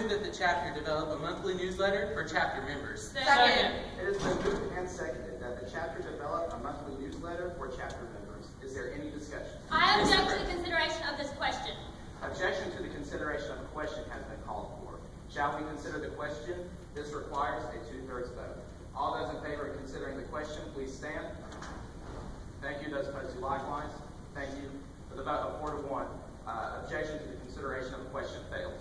move that the chapter develop a monthly newsletter for chapter members. Second. It has been moved and seconded that the chapter develop a monthly newsletter for chapter members. Is there any discussion? I object to the consideration of this question. Objection to the consideration of a question has been called for. Shall we consider the question? This requires a 2/3 vote. All those in favor of considering the question, please stand. Thank you. Those opposed to likewise. Thank you. For the vote of 4 to 1, objection to the consideration of the question fails.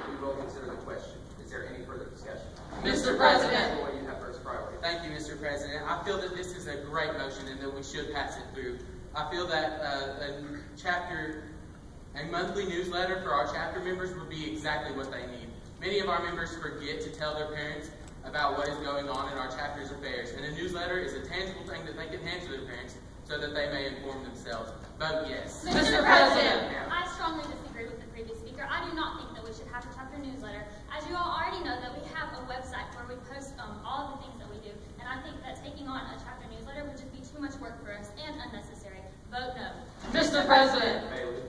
We will consider the question. Is there any further discussion? Mr. President. Boy, you have first priority. Thank you, Mr. President. I feel that this is a great motion and that we should pass it through. I feel that a monthly newsletter for our chapter members would be exactly what they need. Many of our members forget to tell their parents about what is going on in our chapter's affairs, and a newsletter is a tangible thing that they can hand to their parents so that they may inform themselves. Vote yes. Mr. President, I strongly disagree with the previous speaker. I do not think that we should have a chapter newsletter. As you all already know, that we have a website where we post all of the things that we do, and I think that taking on a chapter newsletter would just be too much work for us and unnecessary. Vote no. Mr. President. Bailey.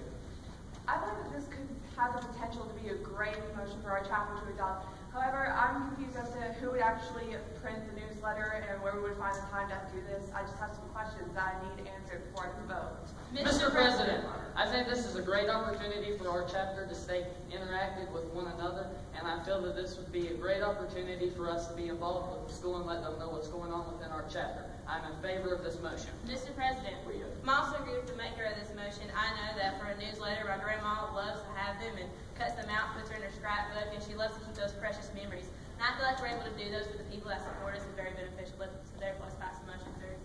I think that this could have the potential to be a great motion for our chapter to adopt. However, I'm confused as to who would actually print the newsletter and where we would find the time to do this. I just have some questions that I need answered before I can vote. Mr. President, I think this is a great opportunity for our chapter to stay interactive with one another, and I feel that this would be a great opportunity for us to be involved with the school and let them know what's going on within our chapter. I'm in favor of this motion. Mr. President, I also agree with the maker of this motion. I know that for a newsletter, my grandma loves to have them and cuts them out, puts her in her scrapbook, and she loves to keep those precious memories. And I feel like we're able to do those for the people that support us and very beneficial. So therefore, let's pass the motion through.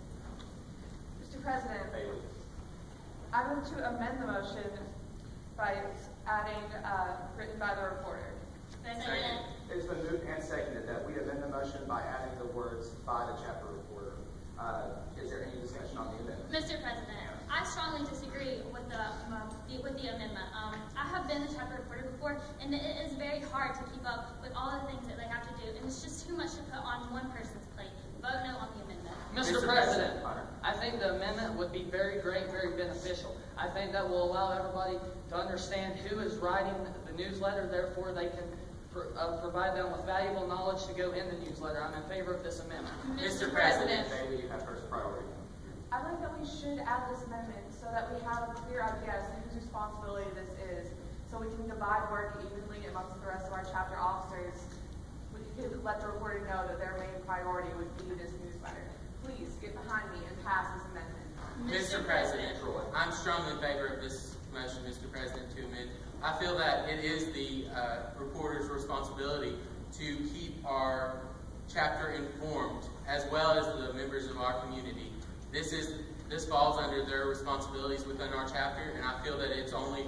Mr. President, Bailey. I move to amend the motion by adding written by the reporter. Second. It has been moved and seconded that we amend the motion by adding the words by the chapter reporter. Is there any discussion on the amendment? Mr. President, I strongly disagree with the amendment. I have been a chapter reporter before, and it is very hard to keep up with all the things that they have to do, and it's just too much to put on one person's plate. Vote no on the amendment. Mr. President, I think the amendment would be very great, very beneficial. I think that will allow everybody to understand who is writing the newsletter, therefore they can provide them with valuable knowledge to go in the newsletter. I'm in favor of this amendment. Mr. President. Bailey, you have first priority. I think that we should add this amendment so that we have a clear idea as to whose responsibility this is, so we can divide work evenly amongst the rest of our chapter officers. We could let the reporter know that their main priority would be this newsletter. Please get behind me and pass this amendment. Mr. President, I'm strongly in favor of this motion, Mr. President, to amend. I feel that it is the reporter's responsibility to keep our chapter informed, as well as the members of our community. This falls under their responsibilities within our chapter, and I feel that it's only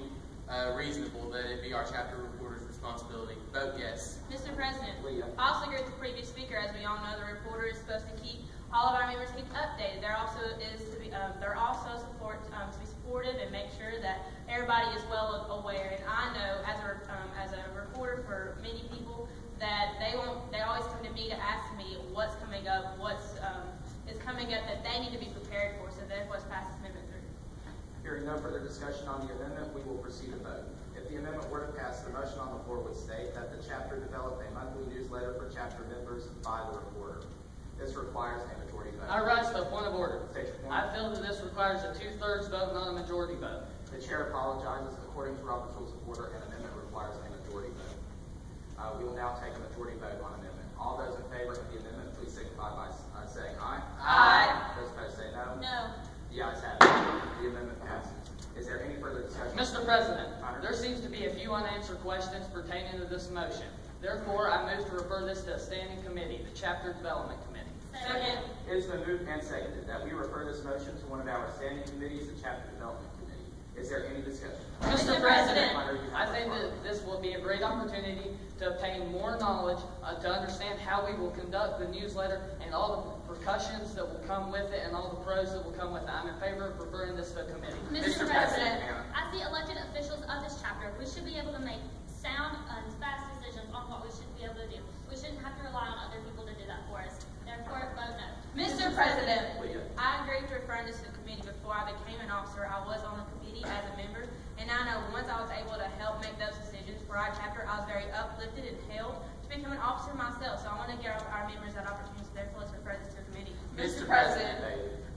reasonable that it be our chapter reporter's responsibility. Vote yes. Mr. President, I also agree with the previous speaker. As we all know, the reporter is supposed to keep all of our members updated. They're also to be supportive and make sure that everybody is well aware. And I know as a reporter for many people that they always come to me to ask me what's coming up, is coming up that they need to be prepared for. So therefore, let's pass this amendment through. Hearing no further discussion on the amendment, we will proceed to vote. If the amendment were to pass, the motion on the floor would state that the chapter develop a monthly newsletter for chapter members by the reporter. This requires a majority vote. I rise to a point of order. State your point. I feel that this requires a 2/3 vote, not a majority vote. The chair apologizes. According to Robert's Rules of Order, an amendment requires a majority vote. We will now take a majority vote on amendment. All those in favor of the amendment, please signify by saying aye. Aye. Those opposed say no. No. The ayes have it. The amendment passes. Is there any further discussion? Mr. President, there seems to be a few unanswered questions pertaining to this motion. Therefore, I move to refer this to a standing committee, the Chapter Development Committee. Second. It has been moved and seconded that we refer this motion to one of our standing committees, the Chapter Development Committee. Is there any discussion? Mr. President, I think that this will be a great opportunity to obtain more knowledge, to understand how we will conduct the newsletter and all the repercussions that will come with it and all the pros that will come with it. I'm in favor of referring this to a committee. Mr. President, as the elected officials of this chapter, we should be able to make sound and fast decisions on what we should be able to do. We shouldn't have to rely on other people to do that for us. Therefore, vote no. Mr. President, Leah. I agreed to refer this to the committee before I became an officer. I was on the committee as a member, and And I know once I was able to help make those decisions for our chapter, I was very uplifted and held to become an officer myself. So I want to give our members that opportunity. So therefore, let's refer this to a committee. Mr. President,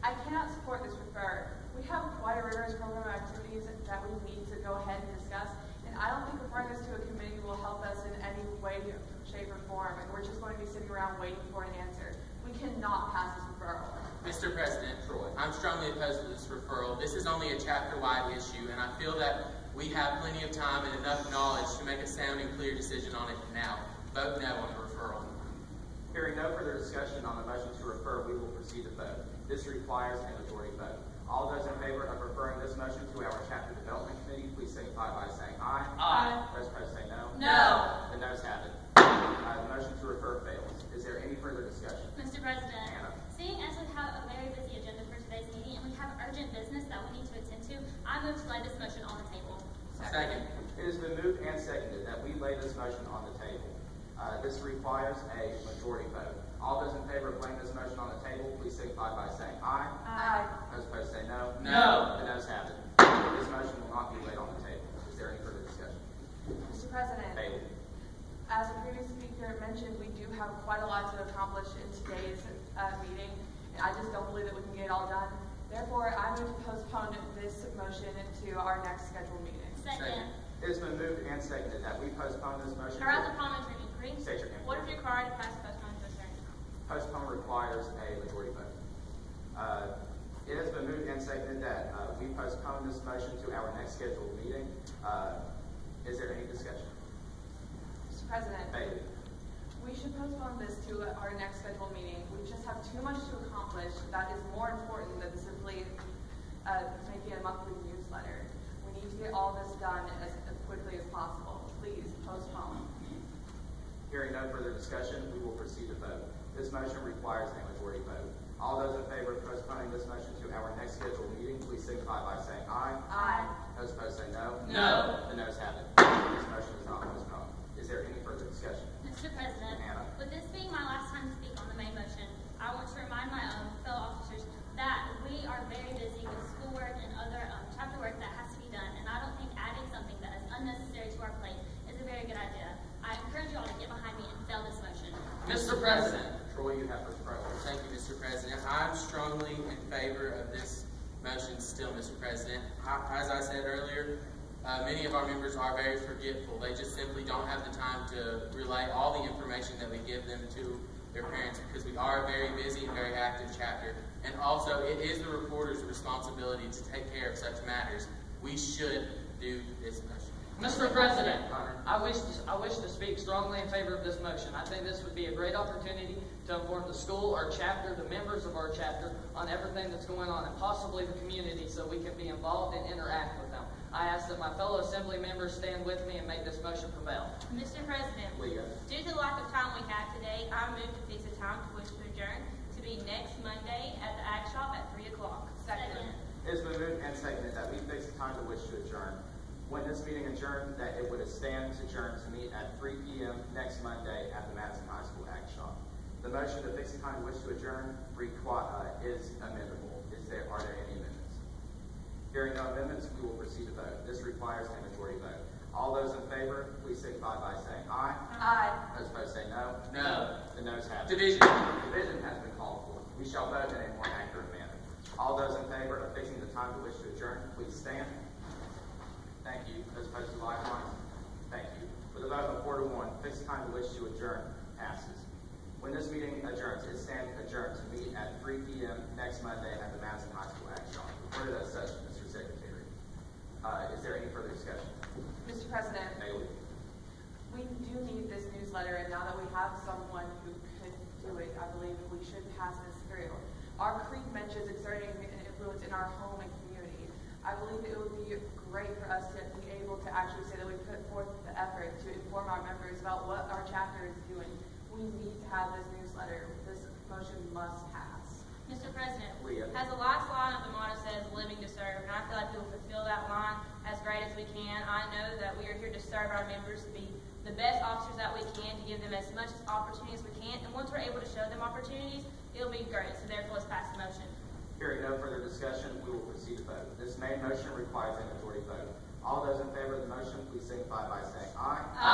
I cannot support this refer. We have quite a rigorous program of activities that we need to go ahead and discuss, and I don't think referring this to a committee will help us in any way, shape, or form, and we're just going to be sitting around waiting for an answer. We cannot pass this referral. Mr. President, I'm strongly opposed to this referral. This is only a chapter-wide issue, and I feel that we have plenty of time and enough knowledge to make a sound and clear decision on it now. Vote no on the referral. Hearing no further discussion on the motion to refer, we will proceed to vote. This requires a majority vote. All those in favor of referring this motion to our Chapter Development Committee, please signify by saying aye. Aye. Those opposed say no. No. The noes have it. The motion to refer fails. Is there any further discussion? Mr. President, Anna. seeing as we have a very busy agenda for today's meeting and we have urgent business that we need to attend to, I move to lay this motion on the table. Second. It has been moved and seconded that we lay this motion on the table. This requires a majority vote. All those in favor of laying this motion on the table, please signify by saying aye. Aye. Those opposed say no. No. The noes have it. This motion will not be laid on the table. Is there any further discussion? Mr. President, Bailey. as a previous speaker mentioned, we do have quite a lot to accomplish in today's meeting, and I just don't believe that we can get it all done. Therefore, I move to postpone this motion to our next scheduled meeting. Second. It has been moved and seconded that we postpone this motion. Around the parliamentary inquiry, State your name. what is required to pass postpone to a certain time? Postpone requires a majority vote. It has been moved and seconded that we postpone this motion to our next scheduled meeting. Is there any discussion? Mr. President, Bailey. we should postpone this to our next scheduled meeting. We just have too much to accomplish that is more important than simply making a monthly newsletter. We need to get all this done as quickly as possible. Please postpone. Hearing no further discussion, we will proceed to vote. This motion requires a majority vote. All those in favor of postponing this motion to our next scheduled meeting, please signify by saying aye. Aye. Those opposed say no. No. The noes have it. This motion is not postponed. Is there any further discussion? Mr. President, Anna. with this being my last time to speak on the main motion, I want to remind my fellow officers that we are very busy with schoolwork and other chapter work that has to be done, and I don't think adding something that is unnecessary to our plate is a very good idea. I encourage you all to get behind me and fail this motion. Mr. President. Troy, you have first priority. Thank you, Mr. President. I'm strongly in favor of this motion still, Mr. President. As I said earlier, many of our members are very forgetful. They just simply don't have the time to relay all the information that we give them to their parents because we are a very busy and very active chapter. And also, it is the reporter's responsibility to take care of such matters. We should do this motion. Mr. President, I wish to speak strongly in favor of this motion. I think this would be a great opportunity to inform the school, our chapter, the members of our chapter on everything that's going on and possibly the community so we can be involved and interact with them. I ask that my fellow assembly members stand with me and make this motion prevail. Mr. President, Leah. due to the lack of time we have today, I move to fix a time to which to adjourn to be next Monday at the Ag Shop at 3 o'clock. Second. It has been moved and seconded that we fix the time to which to adjourn. When this meeting adjourned, that it would stand to adjourn to meet at 3 p.m. next Monday at the Madison High School Ag Shop. The motion to fix the time to which to adjourn is amendable. Are there any amendments? Hearing no amendments, we will proceed to vote. This requires a majority vote. All those in favor, please signify by saying aye. Aye. Those opposed say no. No. The noes have it. Division. Division has been called for. We shall vote in a more accurate manner. All those in favor of fixing the time to which to adjourn, please stand. Thank you. Those opposed to likewise. Thank you. With a vote of 4 to 1, fixed time to which to adjourn passes. When this meeting adjourns, it stands adjourned to meet at 3 p.m. next Monday at the Madison High School Ag Shop. Reported as such, Mr. Secretary. Is there any further discussion? Mr. President, Bailey. we do need this newsletter, and now that we have someone who could do it, I believe we should pass this through. Our creek mentions exerting an influence in our home and community. I believe it would be great for us to be able to actually say that we put forth the effort to inform our members about what our chapter is doing. We need to have this newsletter. This motion must pass. Mr. President, Leah. as the last line of the motto says, living to serve, and I feel like we will fulfill that line as great as we can. I know that we are here to serve our members, to be the best officers that we can, to give them as much opportunity as we can, and once we're able to show them opportunities, it'll be great. So therefore, let's pass the motion. Hearing no further discussion, we will proceed to vote. This main motion requires a majority vote. All those in favor of the motion, please signify by saying aye. Aye.